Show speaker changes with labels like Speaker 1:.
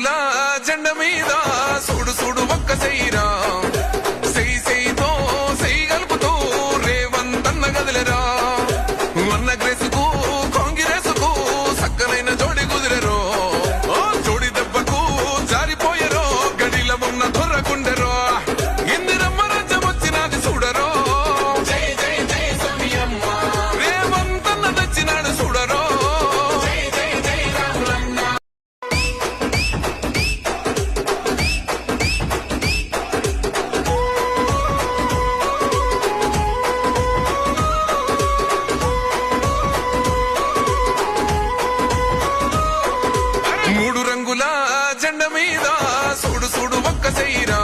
Speaker 1: రంగుల జెండ మీద సూడు సూడు ఒక్క సైరా సెయ్యి సెయ్యితో సెయ్యి గలుపుతూ రేవంతన్న గదిలరా అన్న గ్రేసుకు కాంగ్రెసుకు సక్కనైన జోడి కుదిరరో జోడి దెబ్బకు జారిపోయరో గడిల ఉన్న దొర్రకుండెరో ఇందిరమ్మ రాజ్యం వచ్చినది చూడరో జై జై జై సోనియమ్మ రేవంతన్న తెచ్చినాడు చూడరో జై జై జై రాములన్న మూడు రంగుల జెండ మీద సూడు సూడు ఒక్క సైరా